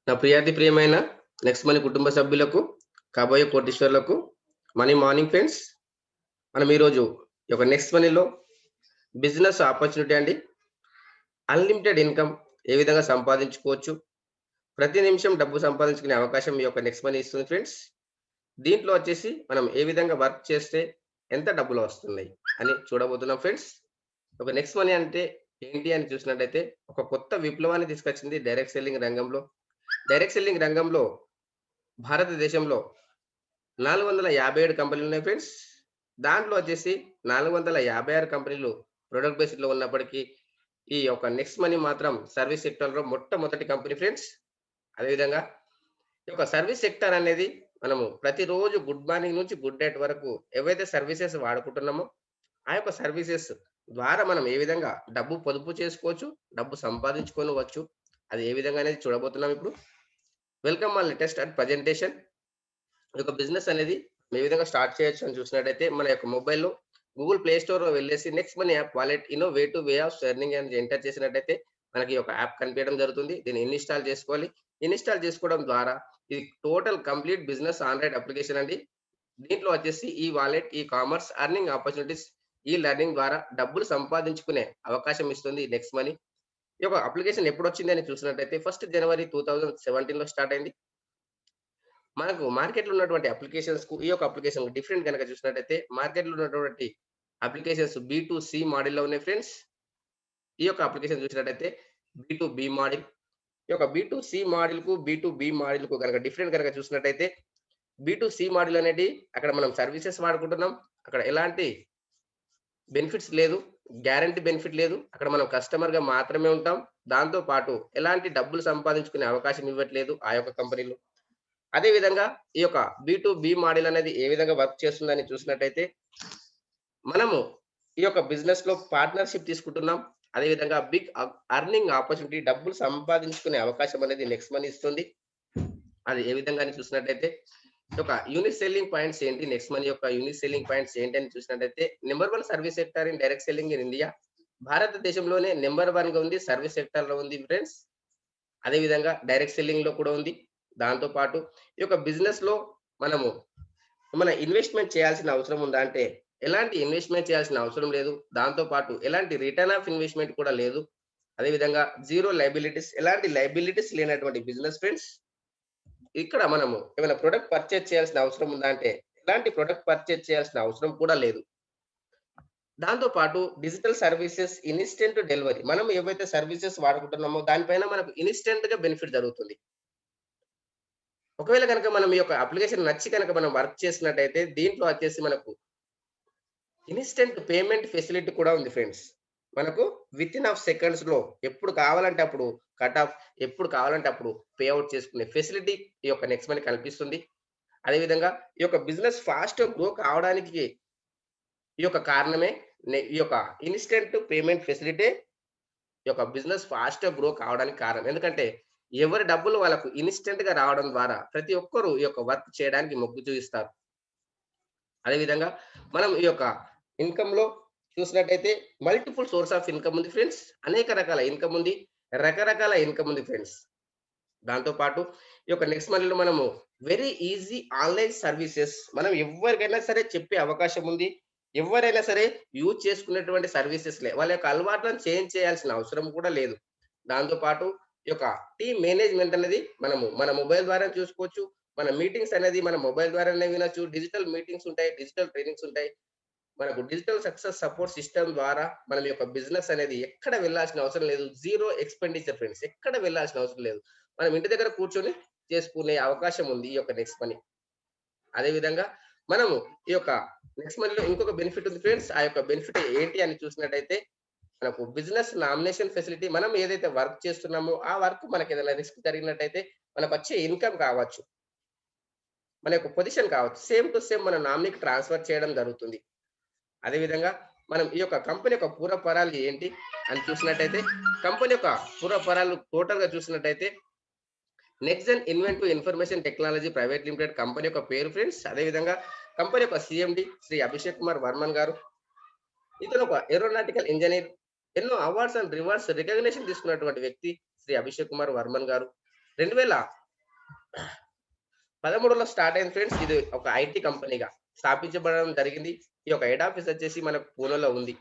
నా ప్రియమైన next money కుటుంబ సభ్యులకు, కాబోయే కోటీశ్వరులకు మనీ మార్నింగ్ ఫ్రెండ్స్. మనం ఈరోజు ఈ యొక్క నెక్స్ట్ మనీలో బిజినెస్ ఆపర్చునిటీ అండి. అన్లిమిటెడ్ ఇన్కమ్ ఏ విధంగా సంపాదించుకోవచ్చు, ప్రతి నిమిషం డబ్బు సంపాదించుకునే అవకాశం ఈ యొక్క నెక్స్ట్ మనీ ఇస్తుంది ఫ్రెండ్స్. దీంట్లో వచ్చేసి మనం ఏ విధంగా వర్క్ చేస్తే ఎంత డబ్బులు వస్తున్నాయి అని చూడబోతున్నాం ఫ్రెండ్స్. ఒక నెక్స్ట్ మనీ అంటే ఏంటి అని చూసినట్టయితే ఒక కొత్త విప్లవాన్ని తీసుకొచ్చింది డైరెక్ట్ సెల్లింగ్ రంగంలో. డైరెక్ట్ సెల్లింగ్ రంగంలో భారతదేశంలో 457 కంపెనీలు ఉన్నాయి ఫ్రెండ్స్. దాంట్లో వచ్చేసి 456 కంపెనీలు ప్రొడక్ట్ బేస్డ్‌లో ఉన్నప్పటికీ, ఈ యొక్క నెక్స్ట్ మనీ మాత్రం సర్వీస్ సెక్టార్‌లో మొట్టమొదటి కంపెనీ ఫ్రెండ్స్. అదేవిధంగా ఈ యొక్క సర్వీస్ సెక్టార్ అనేది మనము ప్రతిరోజు గుడ్ మార్నింగ్ నుంచి గుడ్ నైట్ వరకు ఏవైతే సర్వీసెస్ వాడుకుంటున్నామో, ఆ యొక్క సర్వీసెస్ ద్వారా మనం ఏ విధంగా డబ్బు పొదుపు చేసుకోవచ్చు, డబ్బు సంపాదించుకోనవచ్చు. అది ఏ విధంగా అనేది చూడబోతున్నాం ఇప్పుడు. Welcome all latest and presentation. ఈ యొక్క బిజినెస్ అనేది ఏ విధంగా స్టార్ట్ చేయొచ్చు అని చూసినట్టయితే, మన యొక్క మొబైల్‌లో గూగుల్ ప్లే స్టోర్‌లో వెళ్ళేసి next money app wallet innovative way of earning అని ఎంటర్ చేసినట్టయితే మనకి ఒక యాప్ కనిపించడం జరుగుతుంది. దీన్ని ఇన్‌స్టాల్ చేసుకోవాలి. ఇన్‌స్టాల్ చేసుకోవడం ద్వారా ఇది total complete business Android application అండి. దీంట్లో వచ్చేసి ఈ wallet, e commerce, earning opportunities, ఈ లెర్నింగ్ ద్వారా డబ్బులు సంపాదించుకునే అవకాశం ఇస్తుంది నెక్స్ట్ మనీ. ఈ యొక్క అప్లికేషన్ ఎప్పుడొచ్చింది అని చూసినట్టయితే 1 జనవరి 2017లో స్టార్ట్ అయింది. మనకు మార్కెట్‌లో ఉన్నటువంటి అప్లికేషన్స్‌కు ఈ యొక్క అప్లికేషన్ డిఫరెంట్ గనక చూసినట్టయితే, మార్కెట్‌లో ఉన్నటువంటి అప్లికేషన్స్ బి2సి మోడల్‌లో ఉన్నాయి ఫ్రెండ్స్. ఈ యొక్క అప్లికేషన్ చూసినట్టయితే బి2బి మోడల్. ఈ యొక్క బి2సి మోడల్‌కు, బి2బి మోడల్‌కు గనక డిఫరెంట్ గనక చూసినట్టయితే, బి2సి మోడల్ అనేది అక్కడ మనం సర్వీసెస్ వాడుకుంటున్నాం. అక్కడ ఎలాంటి బెనిఫిట్స్ లేదు. గ్యారంటీ బెనిఫిట్ లేదు. అక్కడ మనం కస్టమర్‌గా మాత్రమే ఉంటాం. దాంతో పాటు ఎలాంటి డబ్బులు సంపాదించుకునే అవకాశం ఇవ్వట్లేదు ఆ యొక్క కంపెనీలో. అదే విధంగా ఈ యొక్క బి2బి మోడల్ అనేది ఏ విధంగా వర్క్ చేస్తుందని చూసినట్టయితే, మనము ఈ యొక్క బిజినెస్‌లో పార్ట్నర్‌షిప్ తీసుకుంటున్నాం. అదే విధంగా బిగ్ ఎర్నింగ్ ఆపర్చునిటీ, డబ్బులు సంపాదించుకునే అవకాశం అనేది నెక్స్ట్ మనీ ఇస్తుంది. అది ఏ విధంగా అని చూసినట్టయితే, ఒక యూనిక్ సెల్లింగ్ పాయింట్స్ ఏంటి, నెక్స్ట్ మనీ యొక్క యూనిక్ సెల్లింగ్ పాయింట్స్ ఏంటి అని చూసినట్టయితే, number 1 service sector in direct selling in India. భారతదేశంలోనే నంబర్ 1గా ఉంది. సర్వీస్ సెక్టార్‌లో ఉంది ఫ్రెండ్స్. అదే విధంగా డైరెక్ట్ సెల్లింగ్‌లో కూడా ఉంది. దాంతో పాటు ఈ యొక్క బిజినెస్‌లో మనము ఏమైనా ఇన్వెస్ట్‌మెంట్ చేయాల్సిన అవసరం ఉందా అంటే, ఎలాంటి ఇన్వెస్ట్‌మెంట్ చేయాల్సిన అవసరం లేదు. దాంతో పాటు ఎలాంటి రిటర్న్ ఆఫ్ ఇన్వెస్ట్‌మెంట్ కూడా లేదు. అదే విధంగా జీరో లయబిలిటీస్, ఎలాంటి లయబిలిటీస్ లేనటువంటి బిజినెస్ ఫ్రెండ్స్. ఇక్కడ మనము ఏమైనా ప్రొడక్ట్ పర్చేజ్ చేయాల్సిన అవసరం ఉందా అంటే, ఎలాంటి ప్రొడక్ట్ పర్చేజ్ చేయాల్సిన అవసరం కూడా లేదు. దాంతో పాటు డిజిటల్ సర్వీసెస్, ఇన్‌స్టంట్ డెలివరీ. మనం ఏవైతే సర్వీసెస్ వాడుకుంటున్నామో దానిపైన మనకు ఇన్‌స్టంట్‌గా బెనిఫిట్ జరుగుతుంది. ఒకవేళ గనక మనం ఈ యొక్క అప్లికేషన్ నచ్చి గనక మనం వర్క్ చేసినట్టయితే, దీంట్లో వచ్చేసి మనకు ఇన్‌స్టంట్ పేమెంట్ ఫెసిలిటీ కూడా ఉంది ఫ్రెండ్స్. మనకు వితిన్ ఆఫ్ సెకండ్స్‌లో ఎప్పుడు కావాలంటే అప్పుడు కట్ ఆఫ్, ఎప్పుడు కావాలంటే అప్పుడు పే ఔట్ చేసుకునే ఫెసిలిటీ ఈ యొక్క నెక్స్ట్ మనీ కల్పిస్తుంది. అదే విధంగా ఈ యొక్క బిజినెస్ ఫాస్ట్‌గా గ్రో కావడానికి ఈ యొక్క కారణమే ఈ యొక్క ఇన్‌స్టంట్ పేమెంట్ ఫెసిలిటీ ఈ యొక్క బిజినెస్ ఫాస్ట్‌గా గ్రో కావడానికి కారణం. ఎందుకంటే ఎవరి డబ్బులు వాళ్ళకు ఇన్‌స్టంట్‌గా రావడం ద్వారా ప్రతి ఒక్కరు ఈ యొక్క వర్క్ చేయడానికి మొగ్గు చూపిస్తారు. అదే విధంగా మనం ఈ యొక్క ఇన్‌కమ్‌లో చూసినట్టయితే మల్టిపుల్ సోర్స్ ఆఫ్ ఇన్‌కమ్ ఉంది ఫ్రెండ్స్. అనేక రకాల ఇన్‌కమ్ ఉంది. రకరకాల ఇన్‌కమ్ ఉంది ఫ్రెండ్స్. దాంతో పాటు ఈ యొక్క నెక్స్ట్ మనీలో మనము వెరీ ఈజీ ఆన్‌లైన్ సర్వీసెస్ మనం ఎవ్వరికైనా సరే చెప్పే అవకాశం ఉంది. ఎవ్వరైనా సరే యూజ్ చేసుకునేటువంటి సర్వీసెస్‌లే. వాళ్ళ యొక్క అలవాట్లను చేంజ్ చేయాల్సిన అవసరం కూడా లేదు. దాంతో పాటు ఈ యొక్క టీమ్ మేనేజ్‌మెంట్ అనేది మనము మన మొబైల్ ద్వారా చూసుకోవచ్చు. మన మీటింగ్స్ అనేది మన మొబైల్ ద్వారానే వినొచ్చు. డిజిటల్ మీటింగ్స్ ఉంటాయి. డిజిటల్ ట్రైనింగ్స్ ఉంటాయి. మనకు డిజిటల్ సక్సెస్ సపోర్ట్ సిస్టమ్ ద్వారా మనం యొక్క బిజినెస్ అనేది ఎక్కడ వెళ్ళాల్సిన అవసరం లేదు. Zero expenditure friends. ఎక్కడ వెళ్ళాల్సిన అవసరం లేదు. మనం ఇంటి దగ్గర కూర్చొని చేసుకునే అవకాశం ఉంది ఈ యొక్క నెక్స్ట్ మనీ. అదే విధంగా మనము ఈ యొక్క నెక్స్ట్ మనీలో ఇంకొక బెనిఫిట్ ఉంది ఫ్రెండ్స్. ఆ యొక్క బెనిఫిట్ ఏంటి అని చూసినట్టయితే, మనకు బిజినెస్ నామినేషన్ ఫెసిలిటీ. మనం ఏదైతే వర్క్ చేస్తున్నామో ఆ వర్క్ మనకి ఏదైనా రిస్క్ జరిగినట్టయితే మనకొచ్చే ఇన్‌కమ్ కావచ్చు, మన యొక్క పొజిషన్ కావచ్చు, సేమ్ టు సేమ్ మన నామినీకి ట్రాన్స్‌ఫర్ చేయడం జరుగుతుంది. అదే విధంగా మనం ఈ యొక్క కంపెనీ యొక్క పూర్వపరాలు ఏంటి అని చూసినట్టయితే, కంపెనీ యొక్క పూర్వపరాలు టోటల్‌గా చూసినట్టయితే Nexon inventive information technology private limited company యొక్క పేరు ఫ్రెండ్స్. అదే విధంగా కంపెనీ యొక్క సీఎండీ శ్రీ అభిషేక్ కుమార్ వర్మన్ గారు. ఇతను ఒక ఏరోనాటికల్ ఇంజినీర్. ఎన్నో అవార్డ్స్ అండ్ రివార్డ్స్ రికగ్నిషన్ తీసుకున్నటువంటి వ్యక్తి శ్రీ అభిషేక్ కుమార్ వర్మన్ గారు. 2013లో స్టార్ట్ అయింది ఫ్రెండ్స్. ఇది ఒక ఐటీ కంపెనీగా స్థాపించబడడం జరిగింది. ఈ యొక్క హెడ్ ఆఫీస్ వచ్చేసి మనకు పూణేలో ఉంది.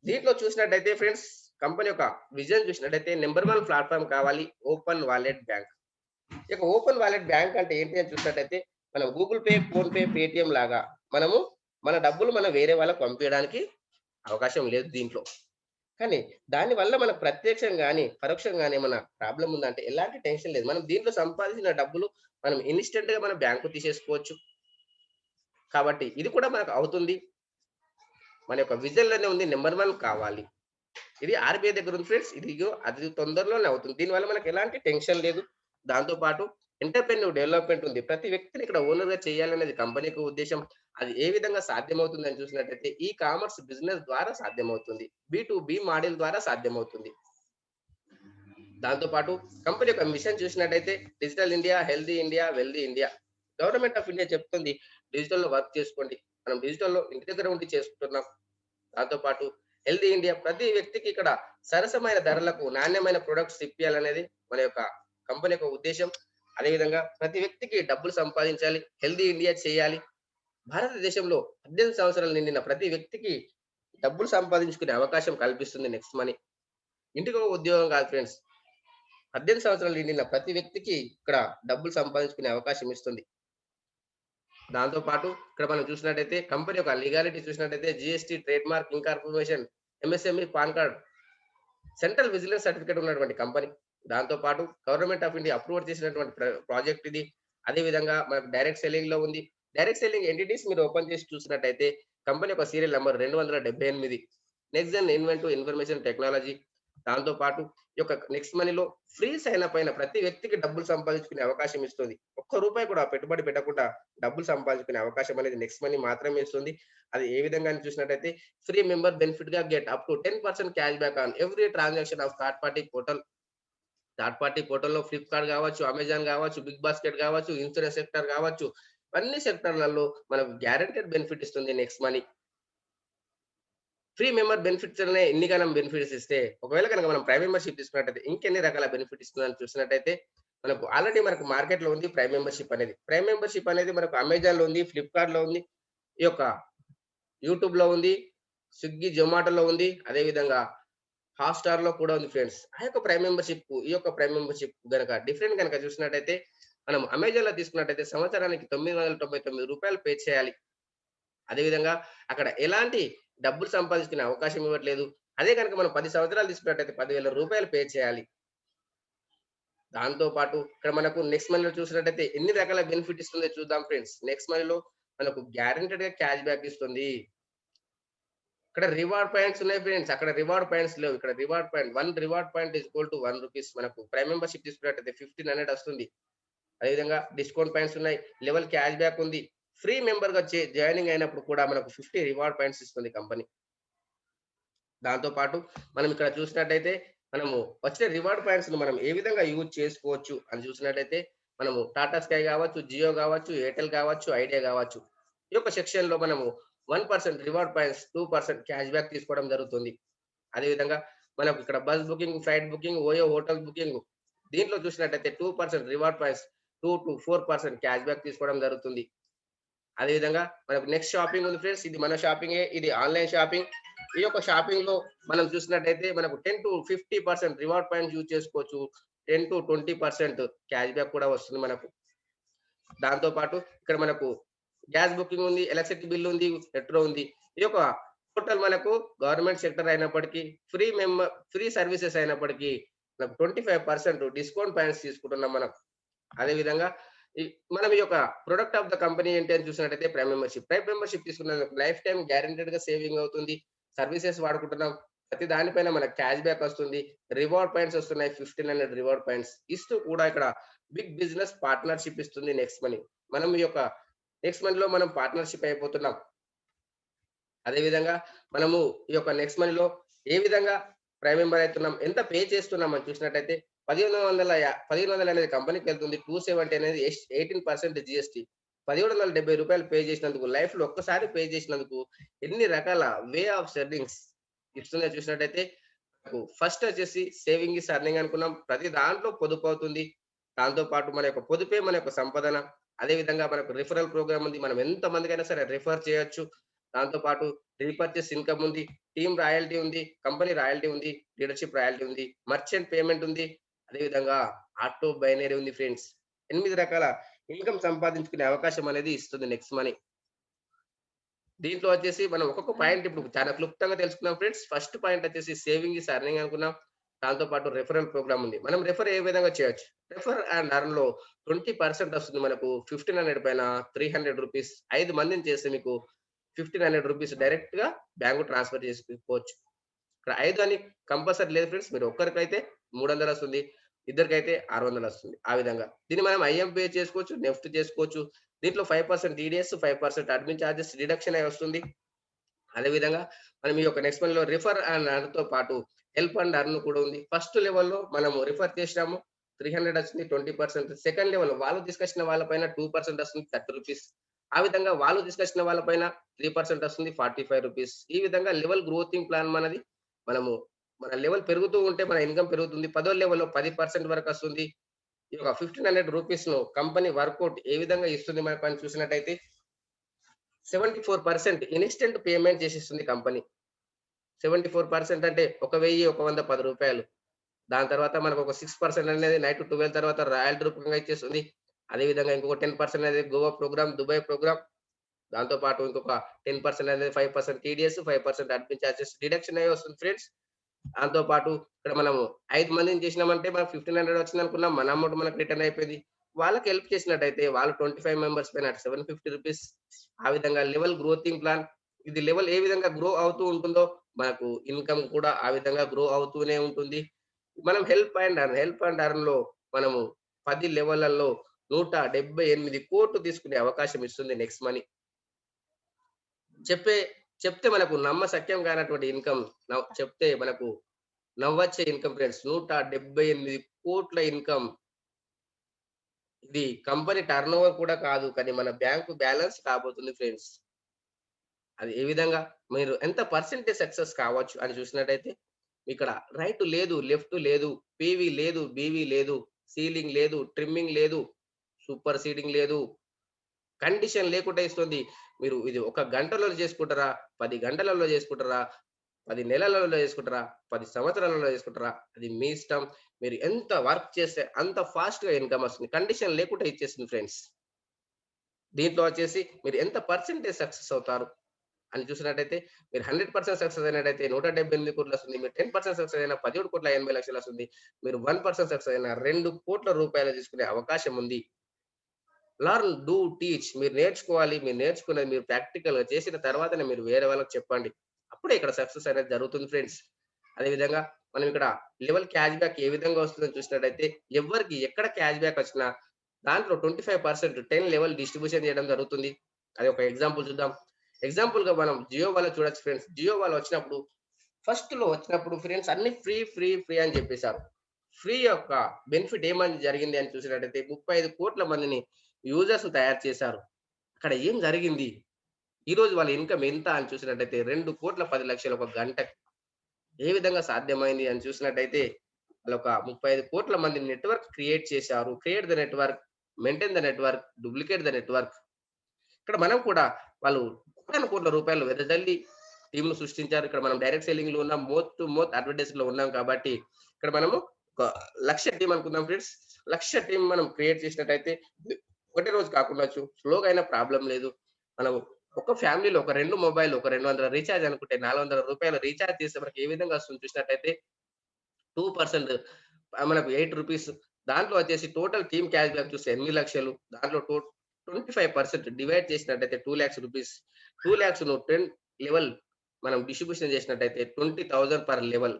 దీంట్లో చూసినట్టయితే ఫ్రెండ్స్, కంపెనీ యొక్క విజన్ చూసినట్టయితే నంబర్ 1 ప్లాట్‌ఫార్మ్ కావాలి ఓపెన్ వాలెట్ బ్యాంక్. ఇక ఓపెన్ వాలెట్ బ్యాంక్ అంటే ఏంటి అని చూసినట్టయితే, మనం గూగుల్ పే, ఫోన్‌పే, పేటీఎం లాగా మనము మన డబ్బులు మనం వేరే వాళ్ళకి పంపియడానికి అవకాశం లేదు దీంట్లో. కానీ దానివల్ల మనకు ప్రత్యక్షంగా గాని, పరోక్షంగా గాని ఏమన్నా ప్రాబ్లమ్ ఉందంటే ఎలాంటి టెన్షన్ లేదు. మనం దీంట్లో సంపాదించిన డబ్బులు మనం ఇన్‌స్టంట్‌గా మన బ్యాంకు తీసేసుకోవచ్చు. కాబట్టి ఇది కూడా మనకు అవుతుంది. మన యొక్క విజన్‌లోనే ఉంది నంబర్ 1 కావాలి. ఇది ఆర్‌బీఐ దగ్గర ఉంది ఫ్రెండ్స్. అది తొందరలోనే అవుతుంది. దీనివల్ల మనకు ఎలాంటి టెన్షన్ లేదు. దాంతో పాటు ఎంటర్‌ప్రెన్యూర్ డెవలప్‌మెంట్ ఉంది. ప్రతి వ్యక్తిని ఇక్కడ ఓనర్‌గా చేయాలనేది కంపెనీ యొక్క ఉద్దేశ్యం. అది ఏ విధంగా సాధ్యమవుతుందని చూసినట్టయితే ఈ కామర్స్ బిజినెస్ ద్వారా సాధ్యమవుతుంది. బి2బి మోడల్ ద్వారా సాధ్యమవుతుంది. దాంతో పాటు కంపెనీ యొక్క మిషన్ చూసినట్టయితే digital India, healthy India, wealthy India. Government of India చెప్తుంది డిజిటల్‌లో వర్క్ చేసుకోండి. మనం డిజిటల్‌లో ఇంటి దగ్గర ఉండి చేసుకుంటున్నాం. దాంతో పాటు హెల్తీ ఇండియా ప్రతి వ్యక్తికి ఇక్కడ సరసమైన ధరలకు నాణ్యమైన ప్రొడక్ట్స్ ఇప్పియాలనేది మన యొక్క కంపెనీ యొక్క ఉద్దేశ్యం. అదేవిధంగా ప్రతి వ్యక్తికి డబ్బులు సంపాదించాలి. హెల్తీ ఇండియా చేయాలి. భారతదేశంలో 18 సంవత్సరాలు నిండిన ప్రతి వ్యక్తికి డబ్బులు సంపాదించుకునే అవకాశం కల్పిస్తుంది నెక్స్ట్ మనీ. ఇంటికో ఉద్యోగం కాదు ఫ్రెండ్స్. 18 సంవత్సరాలు నిండిన ప్రతి వ్యక్తికి ఇక్కడ డబ్బులు సంపాదించుకునే అవకాశం ఇస్తుంది. దాంతో పాటు ఇక్కడ మనం చూసినట్టయితే కంపెనీ యొక్క లీగాలిటీ చూసినట్టయితే GST, trade mark, incorporation, MSME, PAN card, central vigilance certificate ఉన్నటువంటి కంపెనీ. దాంతో పాటు గవర్నమెంట్ ఆఫ్ ఇండియా అప్రూవ్ చేసినటువంటి ప్రాజెక్ట్ ఇది. అదే విధంగా మనకు డైరెక్ట్ సెల్లింగ్ లో ఉంది. డైరెక్ట్ సెల్లింగ్ ఎంటిటీస్ మీరు ఓపెన్ చేసి చూసినట్టయితే కంపెనీ యొక్క serial number 278. Next gen inventive information technology. దాంతో పాటు ఈ యొక్క నెక్స్ట్ మనీలో ఫ్రీ సైన్ అప్ అయిన ప్రతి వ్యక్తికి డబ్బులు సంపాదించుకునే అవకాశం ఇస్తుంది. ఒక్క రూపాయి కూడా పెట్టుబడి పెట్టకుండా డబ్బులు సంపాదించుకునే అవకాశం అనేది నెక్స్ట్ మనీ మాత్రమే ఇస్తుంది. అది ఏ విధంగా అని చూసినట్టయితే ఫ్రీ మెంబర్ బెనిఫిట్ గా get up to 10% cash back on every transaction of third party portal. Third party పోర్టల్‌లో ఫ్లిప్‌కార్ట్ గావచ్చు, అమెజాన్ గావచ్చు, బిగ్ బాస్కెట్ గావచ్చు, ఇన్స్యూరెన్స్ సెక్టార్ గావచ్చు, అన్ని సెక్టార్‌లలో మనకు గ్యారంటీడ్ బెనిఫిట్ ఇస్తుంది next money. Free member benefits అనే ఎన్నికనం బెనిఫిట్స్ ఇస్తే, ఒకవేళ గనక మనం ప్రైమ్ మెంబర్‌షిప్ తీసుకున్నట్టయితే ఇంకెన్ని రకాల బెనిఫిట్ ఇస్తుందని చూసినట్టయితే, మనకు మార్కెట్‌లో ఉంది ప్రైమ్ మెంబర్‌షిప్ అనేది. ప్రైమ్ మెంబర్‌షిప్ అనేది మనకు అమెజాన్‌లో ఉంది, ఫ్లిప్‌కార్ట్‌లో ఉంది, ఈ యొక్క యూట్యూబ్‌లో ఉంది, స్విగ్గీ, జొమాటోలో ఉంది. అదే విధంగా హాట్‌స్టార్‌లో కూడా ఉంది ఫ్రెండ్స్. ఈ యొక్క ప్రైమ్ మెంబర్‌షిప్ గనక డిఫరెంట్ గనక చూసినట్టయితే, మనం అమెజాన్‌లో తీసుకున్నట్టయితే సంవత్సరానికి రూ. 999 పే చేయాలి. అదే విధంగా అక్కడ ఎలాంటి డబ్బులు సంపాదించుకునే అవకాశం ఇవ్వట్లేదు. అదే గనక మనం 10 సంవత్సరాలు తీసుకున్నట్టయితే రూ. 10,000 పే చేయాలి. దాంతో పాటు ఇక్కడ మనకు నెక్స్ట్ మనీలో చూసినట్టయితే ఎన్ని రకాల బెనిఫిట్ ఇస్తుందో చూద్దాం ఫ్రెండ్స్. నెక్స్ట్ మనీలో మనకు గ్యారంటీడ్‌గా క్యాష్ బ్యాక్ ఇస్తుంది. ఇక్కడ రివార్డ్ పాయింట్స్ ఉన్నాయి ఫ్రెండ్స్. అక్కడ రివార్డ్ పాయింట్స్ లేవు. ఇక్కడ reward point 1 reward point is equal to రూ. 1. మనకు ప్రైమ్ మెంబర్‌షిప్ తీసుకున్నట్టయితే 1500 వస్తుంది. అదేవిధంగా డిస్కౌంట్ పాయింట్స్ ఉన్నాయి. లెవెల్ క్యాష్ బ్యాక్ ఉంది. ఫ్రీ మెంబర్‌గా జాయినింగ్ అయినప్పుడు కూడా మనకు 50 రివార్డ్ పాయింట్స్ ఇస్తుంది కంపెనీ. దాంతో పాటు మనం ఇక్కడ చూసినట్టయితే మనము వచ్చే రివార్డ్ పాయింట్స్‌ని మనం ఏ విధంగా యూజ్ చేసుకోవచ్చు అని చూసినట్టయితే మనము టాటా స్కై గావచ్చు, జియో గావచ్చు, ఎయిర్టెల్ గావచ్చు, ఐడియా గావచ్చు. ఈ యొక్క సెక్షన్‌లో మనము 1% రివార్డ్ పాయింట్స్, 2% క్యాష్ బ్యాక్ తీసుకోవడం జరుగుతుంది. అదే విధంగా మనకు ఇక్కడ bus booking, flight booking, OYO hotel booking దీంట్లో చూసినట్టయితే 2% రివార్డ్ పాయింట్స్, 2-4% క్యాష్ బ్యాక్ తీసుకోవడం జరుగుతుంది. అదే విధంగా మనకు నెక్స్ట్ షాపింగ్ ఉంది ఫ్రెండ్స్. ఇది మన షాపింగే. ఇది ఆన్‌లైన్ షాపింగ్. ఈ యొక్క షాపింగ్‌లో మనం చూసినట్టయితే మనకు 10-50% రివార్డ్ పాయింట్స్ యూజ్ చేసుకోవచ్చు. 10-20% క్యాష్ బ్యాక్ కూడా వస్తుంది మనకు. దాంతో పాటు ఇక్కడ మనకు గ్యాస్ బుకింగ్ ఉంది, ఎలక్ట్రిసిటీ బిల్ ఉంది, మెట్రో ఉంది. ఈ యొక్క టోటల్ మనకు గవర్నమెంట్ సెక్టర్ అయినప్పటికీ, ఫ్రీ సర్వీసెస్ అయినప్పటికీ మనకు 25% డిస్కౌంట్ పాయింట్స్ తీసుకుంటున్నాం మనం. అదే విధంగా ఈ మనం ఈ యొక్క ప్రొడక్ట్ ఆఫ్ ద కంపెనీ ఏంటి అని చూసినట్టయితే ప్రైమ్ మెంబర్‌షిప్. ప్రైమ్ మెంబర్‌షిప్ తీసుకున్నందుకు లైఫ్ టైమ్ గ్యారంటీడ్‌గా సేవింగ్ అవుతుంది. సర్వీసెస్ వాడుకుంటున్నాం. ప్రతి దానిపైన మనకు క్యాష్ బ్యాక్ వస్తుంది. రివార్డ్ పాయింట్స్ వస్తున్నాయి. 1500 రివార్డ్ పాయింట్స్ ఇస్తూ కూడా ఇక్కడ బిగ్ బిజినెస్ పార్ట్నర్‌షిప్ ఇస్తుంది నెక్స్ట్ మనీ. మనం ఈ యొక్క నెక్స్ట్ మనీలో మనం పార్ట్నర్‌షిప్ అయిపోతున్నాం. అదే విధంగా మనము ఈ యొక్క నెక్స్ట్ మనీలో ఏ విధంగా ప్రైమ్ మెంబర్ అయితున్నాం, ఎంత పే చేస్తున్నాం అని చూసినట్టయితే 1500 అనేది కంపెనీకి వెళ్తుంది. 270 అనేది 18% జీఎస్టీ. రూ. 1770 పే చేసినందుకు లైఫ్‌లో ఒక్కసారి పే చేసినందుకు ఎన్ని రకాల వే ఆఫ్ సెర్వింగ్స్ ఇస్తుందో చూసినట్టయితే ఫస్ట్ వచ్చేసి సేవింగ్ ఈస్ ఎర్నింగ్ అనుకున్నాం. ప్రతి దాంట్లో పొదుపు అవుతుంది. దాంతో పాటు మన యొక్క పొదుపే మన యొక్క సంపదన. అదే విధంగా మనకు రిఫరల్ ప్రోగ్రామ్ ఉంది. మనం ఎంత మందికైనా సరే రిఫర్ చేయొచ్చు. దాంతో పాటు రీపర్చేస్ ఇన్‌కమ్ ఉంది. టీమ్ రాయల్టీ ఉంది. కంపెనీ రాయల్టీ ఉంది. లీడర్‌షిప్ రాయల్టీ ఉంది. మర్చెంట్ పేమెంట్ ఉంది. అదే విధంగా ఆటో బైనరీ ఉంది ఫ్రెండ్స్. 8 రకాల ఇన్‌కమ్ సంపాదించుకునే అవకాశం అనేది ఇస్తుంది నెక్స్ట్ మనీ. దీంట్లో వచ్చేసి మనం ఒక్కొక్క పాయింట్ ఇప్పుడు చాలా క్లుప్తంగా తెలుసుకున్నాం ఫ్రెండ్స్. ఫస్ట్ పాయింట్ వచ్చేసి సేవింగ్ ఈస్ ఎర్నింగ్ అనుకున్నాం. దాంతో పాటు రిఫరల్ ప్రోగ్రామ్ ఉంది. మనం రిఫర్ ఏ విధంగా చేయొచ్చు? రిఫర్ అండ్ ఎర్న్‌లో 20% వస్తుంది మనకు. 1500 పైన రూ. 300 5 మందిని చేస్తే మీకు రూ. 1500 డైరెక్ట్‌గా బ్యాంకు ట్రాన్స్‌ఫర్ చేసుకోవచ్చు. ఇక్కడ 5 అని కంపల్సరీ లేదు ఫ్రెండ్స్. మీరు ఒక్కరికైతే 300 వస్తుంది. ఇద్దరికైతే 600 వస్తుంది. ఆ విధంగా. దీన్ని మనం ఐఎంపీ చేసుకోవచ్చు, నెఫ్ట్ చేసుకోవచ్చు. దీంట్లో 5% టీడీఎస్, 5% అడ్మిన్ చార్జెస్ డిడక్షన్ అయి వస్తుంది. అదే విధంగా మనం ఈ యొక్క నెక్స్ట్ మనీలో రిఫర్ అండ్ ఎర్న్‌తో పాటు హెల్ప్ అండ్ ఎర్న్ కూడా ఉంది. ఫస్ట్ లెవెల్‌లో మనము రిఫర్ చేసినాము. 300 వచ్చింది 20%. సెకండ్ లెవెల్ వాళ్ళు తీసుకొచ్చిన వాళ్ళ పైన 2% వస్తుంది రూ. 30. ఆ విధంగా వాళ్ళు తీసుకొచ్చిన వాళ్ళ పైన 3% వస్తుంది రూ. 45. ఈ విధంగా లెవెల్ గ్రోతింగ్ ప్లాన్ మనది. మనము మన లెవెల్ పెరుగుతూ ఉంటే మన ఇన్‌కమ్ పెరుగుతుంది. పదో లెవెల్‌లో 10% వరకు వస్తుంది. ఈ యొక్క రూ. 1500ను కంపెనీ వర్కౌట్ ఏ విధంగా ఇస్తుంది మనకని చూసినట్టయితే 74% ఇన్‌స్టంట్ పేమెంట్ చేసేస్తుంది కంపెనీ. 74% అంటే ఒక 1000, ఒక 100, రూ. 10. దాని తర్వాత మనకొక 6% అనేది నైట్ 12 తర్వాత రాయల్టీ రూపంగా ఇచ్చేస్తుంది. అదే విధంగా ఇంకొక 10% అనేది గోవా ప్రోగ్రామ్, దుబాయ్ ప్రోగ్రామ్. దాంతో పాటు ఇంకొక 10% అనేది 5% టీడీఎస్, 5% అడ్మిన్ చార్జెస్ డిడక్షన్ అయ్యి వస్తుంది ఫ్రెండ్స్. దాంతో పాటు ఇక్కడ మనము 5 మందిని చేసినామంటే మనకు 1500 వచ్చిందనుకున్నాం. మన అమౌంట్ మనకు రిటర్న్ అయిపోయింది. వాళ్ళకి హెల్ప్ చేసినట్టయితే వాళ్ళు 25 మెంబర్స్ పైన అటు రూ. 750. ఆ విధంగా లెవెల్ గ్రోతింగ్ ప్లాన్. ఇది లెవెల్ ఏ విధంగా గ్రో అవుతూ ఉంటుందో మనకు ఇన్‌కమ్ కూడా ఆ విధంగా గ్రో అవుతూనే ఉంటుంది. మనం హెల్ప్ అండ్ ఎర్న్‌లో మనము 10 లెవెల్లలో 178,00,00,000 తీసుకునే అవకాశం ఇస్తుంది నెక్స్ట్ మనీ. చెప్పే చెప్తే మనకు నమ్మశక్యం కానటువంటి ఇన్‌కమ్ చెప్తే మనకు నవ్వొచ్చే ఇన్‌కమ్ ఫ్రెండ్స్. 178,00,00,000 ఇన్‌కమ్. ఇది కంపెనీ టర్నోవర్ కూడా కాదు. కానీ మన బ్యాంక్ బ్యాలెన్స్ కాబోతుంది ఫ్రెండ్స్. అది ఏ విధంగా మీరు ఎంత పర్సెంటేజ్ సక్సెస్ కావచ్చు అని చూసినట్టయితే, ఇక్కడ రైట్ లేదు, లెఫ్ట్ లేదు, పీవీ లేదు, బీవీ లేదు, సీలింగ్ లేదు, ట్రిమ్మింగ్ లేదు, సూపర్ సీడింగ్ లేదు. కండిషన్ లేకుండా ఇస్తుంది. మీరు ఇది ఒక గంటలో చేసుకుంటారా? 10 గంటలలో చేసుకుంటారా? 10 నెలలలో చేసుకుంటారా? 10 సంవత్సరాలలో చేసుకుంటారా? అది మీ ఇష్టం. మీరు ఎంత వర్క్ చేస్తే అంత ఫాస్ట్‌గా ఇన్‌కమ్ వస్తుంది. కండిషన్ లేకుండా ఇచ్చేస్తుంది ఫ్రెండ్స్. దీంట్లో వచ్చేసి మీరు ఎంత పర్సెంటేజ్ సక్సెస్ అవుతారు అని చూసినట్టయితే మీరు 100% సక్సెస్ అయినట్టయితే 178,00,00,000 వస్తుంది. మీరు 10% సక్సెస్ అయినా 17,80,00,000 వస్తుంది. మీరు 1% సక్సెస్ అయినా రూ. 2,00,00,000 తీసుకునే అవకాశం ఉంది. Learn, do, teach. మీరు నేర్చుకోవాలి. మీరు నేర్చుకున్నది మీరు ప్రాక్టికల్‌గా చేసిన తర్వాతనే మీరు వేరే వాళ్ళకి చెప్పండి. అప్పుడే ఇక్కడ సక్సెస్ అనేది జరుగుతుంది ఫ్రెండ్స్. అదే విధంగా మనం ఇక్కడ లెవెల్ క్యాష్ బ్యాక్ ఏ విధంగా వస్తుందని చూసినట్టయితే ఎవ్వరికి ఎక్కడ క్యాష్ బ్యాక్ వచ్చినా దాంట్లో 25% 10 లెవెల్ డిస్ట్రిబ్యూషన్ చేయడం జరుగుతుంది. అది ఒక ఎగ్జాంపుల్ చూద్దాం. ఎగ్జాంపుల్‌గా మనం జియో వాళ్ళది చూడొచ్చు ఫ్రెండ్స్. జియో వాళ్ళు వచ్చినప్పుడు ఫస్ట్‌లో వచ్చినప్పుడు ఫ్రెండ్స్ అన్ని ఫ్రీ, ఫ్రీ, ఫ్రీ అని చెప్పేసారు. ఫ్రీ యొక్క బెనిఫిట్ ఏమని జరిగింది అని చూసినట్టయితే 35,00,00,000 మందిని యూజర్స్‌ని తయారు చేశారు. అక్కడ ఏం జరిగింది? ఈరోజు వాళ్ళ ఇన్‌కమ్ ఎంత అని చూసినట్టయితే 2,10,00,000 ఒక గంటకి. ఏ విధంగా సాధ్యమైంది అని చూసినట్టయితే వాళ్ళొక 35,00,00,000 మంది నెట్వర్క్ క్రియేట్ చేశారు. Create the network, maintain the network, duplicate the network. ఇక్కడ మనం కూడా వాళ్ళు కోటాను కోట్ల రూపాయలు వెదజల్లి టీమ్‌ను సృష్టించారు. ఇక్కడ మనం డైరెక్ట్ సెల్లింగ్‌లో ఉన్నాం. మౌత్ టు మౌత్ అడ్వర్టైజ్‌లో ఉన్నాం కాబట్టి, ఇక్కడ మనము ఒక 1,00,000 టీమ్ అనుకుందాం ఫ్రెండ్స్. 1,00,000 టీమ్ మనం క్రియేట్ చేసినట్టయితే ఒకటే రోజు కాకుండొచ్చు. స్లోగా అయినా ప్రాబ్లమ్ లేదు. మనం ఒక ఫ్యామిలీలో ఒక 2 మొబైల్, ఒక 200 రీచార్జ్ అనుకుంటే రూ. 400 రీచార్జ్ చేస్తే మనకి ఏ విధంగా వస్తుందో చూసినట్టయితే 2% మనకు రూ. 8. దాంట్లో వచ్చేసి టోటల్ టీమ్ క్యాష్ బ్యాక్ చూస్తే 8,00,000. దాంట్లో 25% డివైడ్ చేసినట్టయితే రూ. 2,00,000 నువ్వు 10 లెవెల్ మనం డిస్ట్రిబ్యూషన్ చేసినట్టయితే 20,000 పర్ లెవెల్.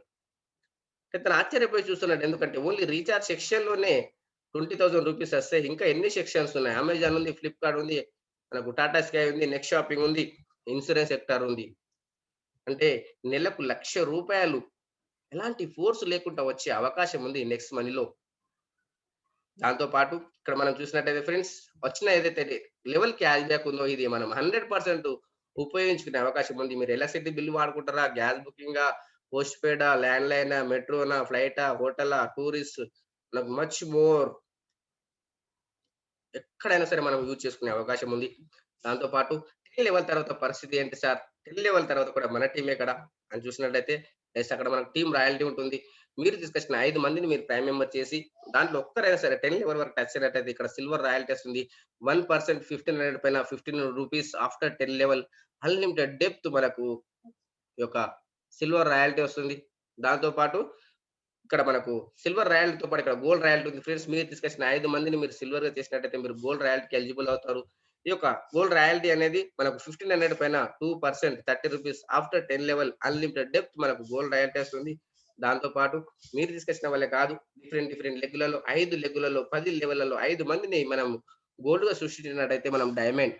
తను ఆశ్చర్యపోయి చూస్తున్నాడు. ఎందుకంటే ఓన్లీ రీచార్జ్ సెక్షన్‌లోనే రూ. 20,000 వస్తాయి. ఇంకా ఎన్ని సెక్షన్స్ ఉన్నాయి. అమెజాన్ ఉంది, ఫ్లిప్‌కార్ట్ ఉంది, మనకు టాటా స్కై ఉంది, నెక్స్ట్ షాపింగ్ ఉంది, ఇన్స్యూరెన్స్ సెక్టార్ ఉంది. అంటే నెలకు రూ. 1,00,000 ఎలాంటి ఫోర్స్ లేకుండా వచ్చే అవకాశం ఉంది నెక్స్ట్ మనీలో. దాంతో పాటు ఇక్కడ మనం చూసినట్టయితే ఫ్రెండ్స్ వచ్చిన ఏదైతే లెవెల్ క్యాష్ బ్యాక్ ఉందో ఇది మనం 100% ఉపయోగించుకునే అవకాశం ఉంది. మీరు ఎలక్ట్రిసిటీ బిల్ వాడుకుంటారా? గ్యాస్ బుకింగా? పోస్ట్ పెయిడా? ల్యాండ్‌లైనా? మెట్రోనా? ఫ్లైటా? హోటలా? టూరిస్ట్? నాకు మచ్ మోర్ ఎక్కడైనా సరే మనం యూజ్ చేసుకునే అవకాశం ఉంది. దాంతో పాటు 10 లెవెల్ తర్వాత పరిస్థితి ఏంటి సార్? 10 లెవెల్ తర్వాత కూడా మన టీమే కదా! అని చూసినట్టయితే యెస్ అక్కడ మనకు టీమ్ రాయల్టీ ఉంటుంది. మీరు తీసుకొచ్చిన 5 మందిని మీరు ప్రైమ్ మెంబర్ చేసి దాంట్లో ఒక్కరైనా సరే 10 లెవెల్ వరకు టచ్ అయినట్టయితే ఇక్కడ సిల్వర్ రాయల్టీ వస్తుంది. 1% 1500 పైన ₹15 ఆఫ్టర్ 10 లెవెల్ అన్‌లిమిటెడ్ డెప్త్ మనకు ఈ యొక్క సిల్వర్ రాయల్టీ వస్తుంది. దాంతో పాటు ఇక్కడ మనకు సిల్వర్ రాయల్టీతో పాటు ఇక్కడ గోల్డ్ రాయల్టీ ఉంది ఫ్రెండ్స్. మీరు తీసుకొచ్చిన 5 మందిని మీరు సిల్వర్‌గా చేసినట్టయితే మీరు గోల్డ్ రాయల్టీకి ఎలిజిబుల్ అవుతారు. ఈ యొక్క గోల్డ్ రాయల్టీ అనేది మనకు 1500 పైన 2% ₹30 ఆఫ్టర్ 10 లెవెల్ అన్‌లిమిటెడ్ డెప్త్ మనకు గోల్డ్ రాయల్టీ వస్తుంది. దాంతో పాటు మీరు తీసుకొచ్చిన వాళ్ళే కాదు డిఫరెంట్ లెగ్‌లలో 5 లెగ్‌లలో 10 లెవెల్‌లలో 5 మందిని మనం గోల్డ్‌గా సృష్టించినట్టయితే మనం డైమండ్.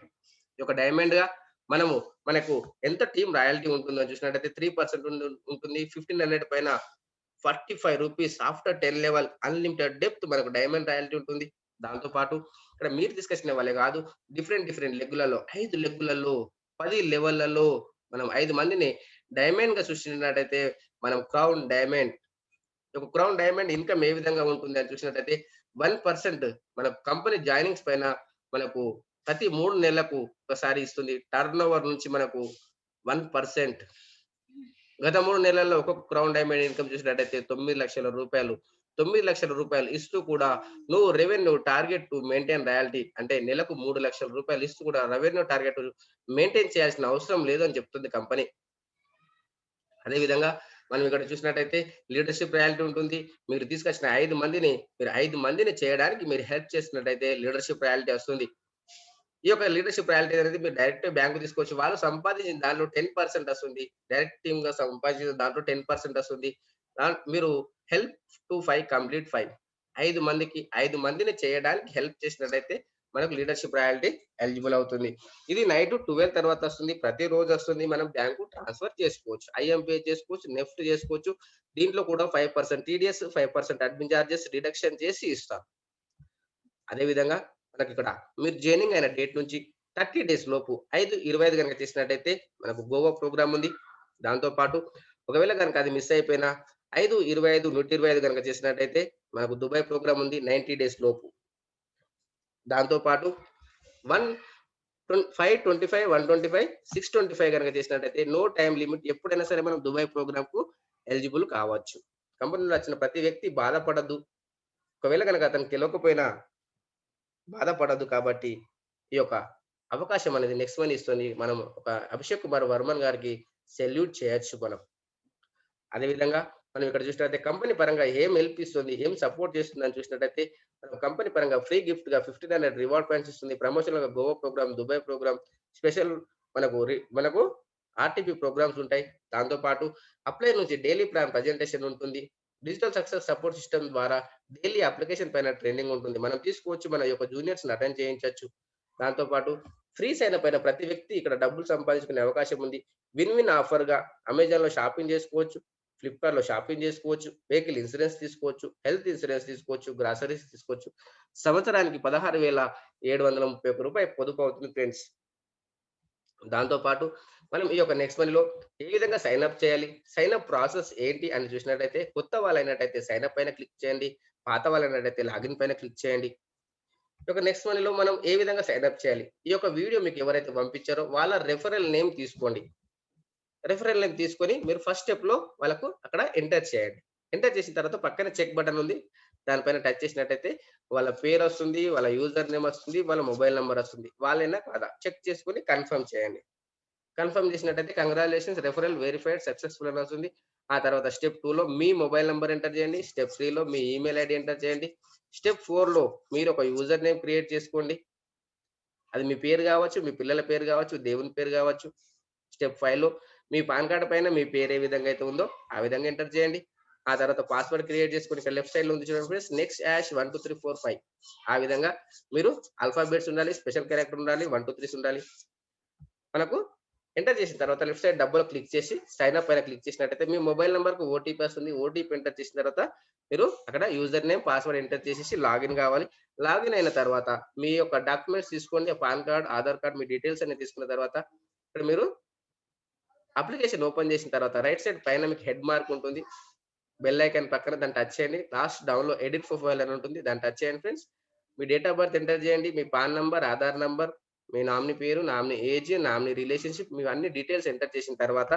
ఈ యొక్క డైమండ్‌గా మనము మనకు ఎంత టీమ్ రాయల్టీ ఉంటుందో చూసినట్టయితే 3% ఉంటుంది. 1500 పైన ₹45 ఆఫ్టర్ 10 లెవెల్ అన్‌లిమిటెడ్ డెప్త్ మనకు డైమండ్ రాయల్టీ ఉంటుంది. దాంతో పాటు ఇక్కడ మీరు తీసుకొచ్చిన వాళ్ళే కాదు డిఫరెంట్ లెగ్గులలో 5 లెగ్గులలో 10 లెవెల్‌లలో మనం 5 మందిని డైమండ్‌గా సృష్టించినట్టయితే మనం క్రౌన్ డైమండ్. ఒక క్రౌన్ డైమండ్ ఇన్‌కమ్ ఏ విధంగా ఉంటుంది అని చూసినట్టయితే 1% మన కంపెనీ జాయినింగ్స్ పైన మనకు ప్రతి 3 నెలలకు ఒకసారి ఇస్తుంది. టర్నోవర్ నుంచి మనకు 1% గత 3 నెలల్లో ఒక్కొక్క క్రౌన్ డైమండ్ ఇన్‌కమ్ చూసినట్టయితే ₹9,00,000 ₹9,00,000 ఇస్తూ కూడా నువ్వు revenue target to maintain royalty అంటే నెలకు ₹3,00,000 ఇస్తూ కూడా రెవెన్యూ టార్గెట్ మెయింటైన్ చేయాల్సిన అవసరం లేదు అని చెప్తుంది కంపెనీ. అదే విధంగా మనం ఇక్కడ చూసినట్టయితే లీడర్‌షిప్ రాయల్టీ ఉంటుంది. మీరు తీసుకొచ్చిన 5 మందిని మీరు 5 మందిని చేయడానికి మీరు హెల్ప్ చేసినట్టయితే లీడర్‌షిప్ రాయల్టీ వస్తుంది. ఈ యొక్క లీడర్‌షిప్ రాయల్టీ అనేది మీరు డైరెక్ట్ బ్యాంక్‌కి తీసుకోవచ్చు. వాళ్ళు సంపాదించిన దాంట్లో 10% వస్తుంది. డైరెక్ట్ టీమ్‌గా సంపాదించిన దాంట్లో 10% వస్తుంది. మీరు హెల్ప్ టు 5 కంప్లీట్ 5 5 మందికి 5 మందిని చేయడానికి హెల్ప్ చేసినట్టయితే మనకు లీడర్‌షిప్ రాయల్టీ ఎలిజిబుల్ అవుతుంది. ఇది నైట్ 12 తర్వాత వస్తుంది. ప్రతిరోజు వస్తుంది. మనం బ్యాంకు ట్రాన్స్‌ఫర్ చేసుకోవచ్చు. ఐఎంపీఐ చేసుకోవచ్చు. నెఫ్ట్ చేసుకోవచ్చు. దీంట్లో కూడా 5% టీడీఎస్, 5% అడ్మిన్ చార్జెస్ డిడక్షన్ చేసి ఇస్తాం. అదే విధంగా మనకిక్కడ మీరు జాయినింగ్ అయిన డేట్ నుంచి 30 డేస్ లోపు 5/25 గనుక చేసినట్టయితే మనకు గోవా ప్రోగ్రామ్ ఉంది. దాంతో పాటు ఒకవేళ గనుక అది మిస్ అయిపోయినా 5/25, 125 గనుక చేసినట్టయితే మనకు దుబాయ్ ప్రోగ్రామ్ ఉంది 90 డేస్ లోపు. దాంతో పాటు 525, 125, 625 గనుక చేసినట్టయితే నో టైమ్ లిమిట్ ఎప్పుడైనా సరే మనం దుబాయ్ ప్రోగ్రామ్‌కు ఎలిజిబుల్ కావచ్చు. కంపెనీలో వచ్చిన ప్రతి వ్యక్తి బాధపడద్దు. ఒకవేళ గనక అతనికి తెలవకపోయినా బాధపడొద్దు కాబట్టి, ఈ యొక్క అవకాశం అనేది నెక్స్ట్ మనీ ఇస్తుంది. మనం ఒక అభిషేక్ కుమార్ వర్మన్ గారికి సెల్యూట్ చేయొచ్చు మనం. అదే విధంగా మనం ఇక్కడ చూసినట్టయితే కంపెనీ పరంగా ఏం హెల్ప్ ఇస్తుంది, ఏం సపోర్ట్ చేస్తుందని చూసినట్టయితే, మనం కంపెనీ పరంగా ఫ్రీ గిఫ్ట్‌గా 1500 రివార్డ్ పాయింట్స్ ఇస్తుంది. ప్రమోషనల్‌గా Goa programme, Dubai programme, special మనకు ఆర్‌టిపి ప్రోగ్రామ్స్ ఉంటాయి. దాంతో పాటు అప్లై నుంచి డైలీ ప్లాన్ ప్రజెంటేషన్ ఉంటుంది. డిజిటల్ సక్సెస్ సపోర్ట్ సిస్టమ్ ద్వారా డైలీ అప్లికేషన్ పైన ట్రైనింగ్ ఉంటుంది. మనం తీసుకోవచ్చు. మన యొక్క జూనియర్స్‌ని అటెండ్ చేయించొచ్చు. దాంతో పాటు ఫ్రీ సైనప్ అయిన ప్రతి వ్యక్తి ఇక్కడ డబ్బులు సంపాదించుకునే అవకాశం ఉంది. విన్ విన్ ఆఫర్‌గా అమెజాన్‌లో షాపింగ్ చేసుకోవచ్చు. ఫ్లిప్‌కార్ట్‌లో షాపింగ్ చేసుకోవచ్చు. వెహికల్ ఇన్సూరెన్స్ తీసుకోవచ్చు. హెల్త్ ఇన్సూరెన్స్ తీసుకోవచ్చు. గ్రాసరీస్ తీసుకోవచ్చు. సంవత్సరానికి ₹16,731 పొదుపు అవుతుంది ఫ్రెండ్స్. దాంతో పాటు మనం ఈ యొక్క నెక్స్ట్ మనీలో ఏ విధంగా సైన్ అప్ చేయాలి? సైన్ అప్ ప్రాసెస్ ఏంటి అని చూసినట్టయితే కొత్త వాళ్ళైనట్టయితే సైన్ అప్ పైన క్లిక్ చేయండి. పాత వాళ్ళైనట్టయితే లాగిన్ పైన క్లిక్ చేయండి. ఈ యొక్క నెక్స్ట్ మనీలో మనం ఏ విధంగా సైన్ అప్ చేయాలి? ఈ యొక్క వీడియో మీకు ఎవరైతే పంపించారో వాళ్ళ రిఫరల్ నేమ్ తీసుకోండి. రిఫరల్ నేమ్ తీసుకొని మీరు ఫస్ట్ స్టెప్‌లో వాళ్ళకు అక్కడ ఎంటర్ చేయండి. ఎంటర్ చేసిన తర్వాత పక్కన చెక్ బటన్ ఉంది. దానిపైన టచ్ చేసినట్టయితే వాళ్ళ పేరొస్తుంది, వాళ్ళ యూజర్ నేమ్ వస్తుంది, వాళ్ళ మొబైల్ నంబర్ వస్తుంది. వాళ్ళేనా కాదా చెక్ చేసుకొని కన్ఫర్మ్ చేయండి. కన్ఫర్మ్ చేసినట్టయితే కంగ్రాచ్యులేషన్స్ రిఫరల్ వెరిఫైడ్ సక్సెస్‌ఫుల్ అని వస్తుంది. ఆ తర్వాత స్టెప్ 2లో మీ మొబైల్ నంబర్ ఎంటర్ చేయండి. స్టెప్ 3లో మీ ఈమెయిల్ ఐడీ ఎంటర్ చేయండి. స్టెప్ 4లో మీరు ఒక యూజర్ నేమ్ క్రియేట్ చేసుకోండి. అది మీ పేరు గావచ్చు, మీ పిల్లల పేరు గావచ్చు, దేవుని పేరు గావచ్చు. స్టెప్ 5లో మీ పాన్ కార్డ్ పైన మీ పేరు ఏ విధంగా అయితే ఉందో ఆ విధంగా ఎంటర్ చేయండి. ఆ తర్వాత పాస్వర్డ్ క్రియేట్ చేసుకొని ఇక్కడ లెఫ్ట్ సైడ్‌లో ఉంది చూడండి ఫ్రెండ్స్. నెక్స్ట్ హాష్ 1, 2, 3, 4, 5 ఆ విధంగా మీరు ఆల్ఫాబెట్స్ ఉండాలి, స్పెషల్ క్యారెక్టర్ ఉండాలి, 1, 2, 3 ఉండాలి. మనకు ఎంటర్ చేసిన తర్వాత లెఫ్ట్ సైడ్ డబ్బులో క్లిక్ చేసి సైన్ అప్ పైన క్లిక్ చేసినట్టయితే మీ మొబైల్ నంబర్‌కు ఓటీపీ వస్తుంది. ఓటీపీ ఎంటర్ చేసిన తర్వాత మీరు అక్కడ యూజర్ నేమ్, పాస్వర్డ్ ఎంటర్ చేసేసి లాగిన్ కావాలి. లాగిన్ అయిన తర్వాత మీ యొక్క డాక్యుమెంట్స్ తీసుకోండి. పాన్ కార్డ్, ఆధార్ కార్డ్ మీ డీటెయిల్స్ అన్ని తీసుకున్న తర్వాత ఇక్కడ మీరు అప్లికేషన్ ఓపెన్ చేసిన తర్వాత రైట్ సైడ్ పైన మీకు హెడ్ మార్క్ ఉంటుంది. బెల్ ఐకాన్ పక్కన దాన్ని టచ్ చేయండి. లాస్ట్ డౌన్‌లో ఎడిట్ ప్రొఫైల్ అని ఉంటుంది. దాన్ని టచ్ చేయండి friends. Me date of birth enter చేయండి. మీ పాన్ నంబర్, ఆధార్ నంబర్, మీ నామినీ పేరు, నామినీ ఏజ్, నామినీ రిలేషన్‌షిప్ మీ అన్ని డీటెయిల్స్ ఎంటర్ చేసిన తర్వాత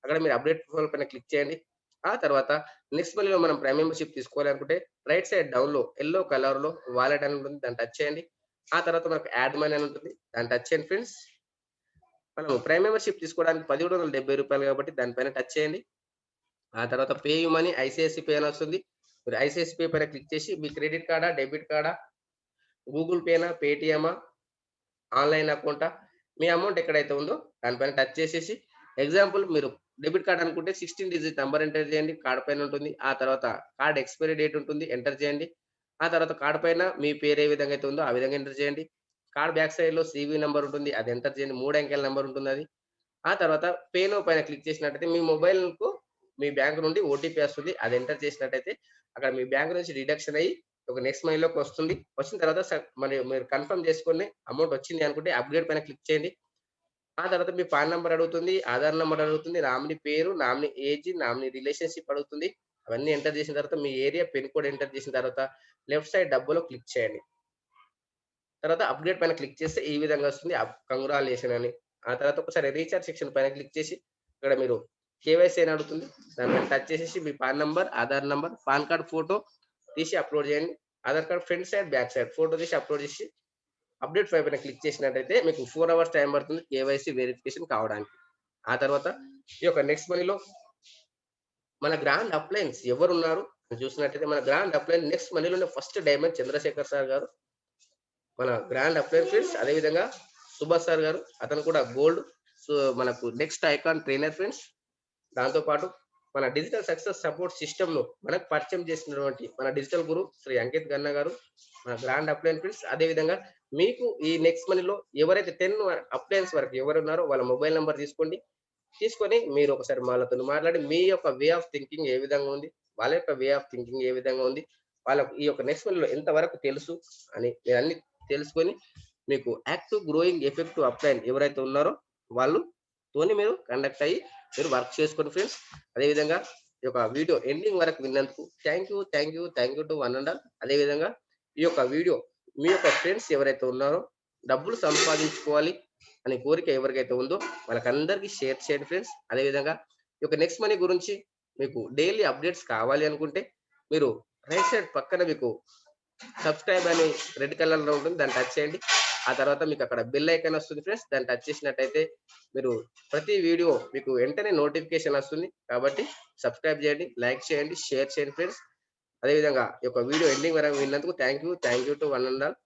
అక్కడ మీరు అప్డేట్ ప్రొఫైల్ పైన క్లిక్ చేయండి. ఆ తర్వాత నెక్స్ట్ మనీలో మనం ప్రైమ్ మెంబర్‌షిప్ తీసుకోవాలనుకుంటే రైట్ సైడ్ డౌన్‌లో యెల్లో కలర్‌లో వాలెట్ అని ఉంటుంది. దాన్ని టచ్ చేయండి. ఆ తర్వాత మనకు యాడ్ మనీ అని ఉంటుంది. దాన్ని టచ్ చేయండి ఫ్రెండ్స్. మనం ప్రైమ్ మెంబర్‌షిప్ తీసుకోవడానికి రూ. 1770 కాబట్టి దానిపైన టచ్ చేయండి. ఆ తర్వాత pay you money ICICI pay అని వస్తుంది. మీరు ఐసీఐసీ పే పైన క్లిక్ చేసి మీ క్రెడిట్ కార్డా, డెబిట్ కార్డా, గూగుల్ పేనా, పేటీఎమా, ఆన్‌లైన్ అకౌంటా, మీ అమౌంట్ ఎక్కడైతే ఉందో దానిపైన టచ్ చేసేసి ఎగ్జాంపుల్ మీరు డెబిట్ కార్డ్ అనుకుంటే 16 డిజిట్ నంబర్ ఎంటర్ చేయండి. కార్డ్ పైన ఉంటుంది. ఆ తర్వాత కార్డ్ ఎక్స్‌పైరీ డేట్ ఉంటుంది. ఎంటర్ చేయండి. ఆ తర్వాత కార్డ్ పైన మీ పేరు ఏ విధంగా అయితే ఉందో ఆ విధంగా ఎంటర్ చేయండి. కార్డ్ బ్యాక్ సైడ్‌లో సీవీ నంబర్ ఉంటుంది. అది ఎంటర్ చేయండి. 3 అంకెల నంబర్ ఉంటుందది. ఆ తర్వాత పే నౌ పైన క్లిక్ చేసినట్టయితే మీ మొబైల్‌కు మీ బ్యాంక్ నుండి ఓటీపీ వస్తుంది. అది ఎంటర్ చేసినట్టయితే అక్కడ మీ బ్యాంక్ నుంచి డిడక్షన్ అయ్యి ఒక నెక్స్ట్ మనీలోకి వస్తుంది. వచ్చిన తర్వాత మరి మీరు కన్ఫర్మ్ చేసుకొని అమౌంట్ వచ్చింది అనుకుంటే అప్‌గ్రేడ్ పైన క్లిక్ చేయండి. ఆ తర్వాత మీ పాన్ నంబర్ అడుగుతుంది. ఆధార్ నంబర్ అడుగుతుంది. నామినీ పేరు, నామినీ ఏజ్, నామినీ రిలేషన్‌షిప్ అడుగుతుంది. అవన్నీ ఎంటర్ చేసిన తర్వాత మీ ఏరియా పిన్ కోడ్ ఎంటర్ చేసిన తర్వాత లెఫ్ట్ సైడ్ డబ్బులో క్లిక్ చేయండి. తర్వాత అప్‌గ్రేడ్ పైన క్లిక్ చేస్తే ఈ విధంగా వస్తుంది. కంగ్రాచ్యులేషన్ అని. ఆ తర్వాత ఒకసారి రీచార్జ్ సెక్షన్ పైన క్లిక్ చేసి ఇక్కడ మీరు కేవైసీ అని అడుగుతుంది. దాని మీద టచ్ చేసేసి మీ PAN number, Aadhaar number, PAN card photo తీసి అప్‌లోడ్ చేయండి. Aadhaar card front side, back side photo తీసి అప్‌లోడ్ చేసి అప్‌డేట్ ఫైల్ పైన క్లిక్ చేసినట్టయితే మీకు 4 అవర్స్ టైం పడుతుంది కేవైసీ వెరిఫికేషన్ కావడానికి. ఆ తర్వాత ఈ యొక్క నెక్స్ట్ మనీలో మన గ్రాండ్ అప్లయన్స్ ఎవరున్నారు చూసినట్టయితే మన గ్రాండ్ అప్లయన్స్ నెక్స్ట్ మనీలోనే ఫస్ట్ డైమండ్ చంద్రశేఖర్ సార్ గారు. మన గ్రాండ్ అప్లయన్స్ ఫ్రెండ్స్. అదేవిధంగా సుభాష్ సార్ గారు. అతను కూడా గోల్డ్. సో, మనకు నెక్స్ట్ ఐకాన్ ట్రైనర్ ఫ్రెండ్స్. దాంతో పాటు మన డిజిటల్ సక్సెస్ సపోర్ట్ సిస్టమ్‌ను మనకు పరిచయం చేసినటువంటి మన డిజిటల్ గురు శ్రీ అంకిత్ గన్న గారు. మన గ్రాండ్ అప్లయన్స్ ఫ్రెండ్స్. అదేవిధంగా మీకు ఈ నెక్స్ట్ మనీలో ఎవరైతే 10 అప్లయన్స్ వరకు ఎవరున్నారో వాళ్ళ మొబైల్ నంబర్ తీసుకోండి. తీసుకొని మీరు ఒకసారి వాళ్ళతోని మాట్లాడి మీ యొక్క వే ఆఫ్ థింకింగ్ ఏ విధంగా ఉంది? వాళ్ళ యొక్క వే ఆఫ్ థింకింగ్ ఏ విధంగా ఉంది? వాళ్ళకు ఈ యొక్క నెక్స్ట్ మనీలో ఎంత వరకు తెలుసు అని మీరన్నీ తెలుసుకొని మీకు యాక్టివ్ గ్రోయింగ్ ఎఫెక్టివ్ అప్లైన్ ఎవరైతే ఉన్నారో వాళ్ళు తోని మీరు కండక్ట్ అయ్యి మీరు వర్క్ చేసుకోండి ఫ్రెండ్స్. అదేవిధంగా ఈ యొక్క వీడియో ఎండింగ్ వరకు విన్నందుకు thank you to one and all. అదేవిధంగా ఈ యొక్క వీడియో మీ యొక్క ఫ్రెండ్స్ ఎవరైతే ఉన్నారో డబ్బులు సంపాదించుకోవాలి అనే కోరిక ఎవరికైతే ఉందో వాళ్ళకందరికీ షేర్ చేయండి ఫ్రెండ్స్. అదేవిధంగా ఈ యొక్క నెక్స్ట్ మనీ గురించి మీకు డైలీ అప్డేట్స్ కావాలి అనుకుంటే మీరు రైట్ సైడ్ పక్కన మీకు సబ్స్క్రైబ్ అని రెడ్ కలర్‌లో ఉంటుంది. దాన్ని టచ్ చేయండి. ఆ తర్వాత మీకు అక్కడ బెల్ ఐకాన్ వస్తుంది ఫ్రెండ్స్. దాన్ని టచ్ చేసినట్టయితే మీరు ప్రతి వీడియో మీకు వెంటనే నోటిఫికేషన్ వస్తుంది. కాబట్టి సబ్స్క్రైబ్ చేయండి, లైక్ చేయండి, షేర్ చేయండి ఫ్రెండ్స్. అదేవిధంగా ఈ యొక్క వీడియో ఎండింగ్ వరకు విన్నందుకు thank you to one and all.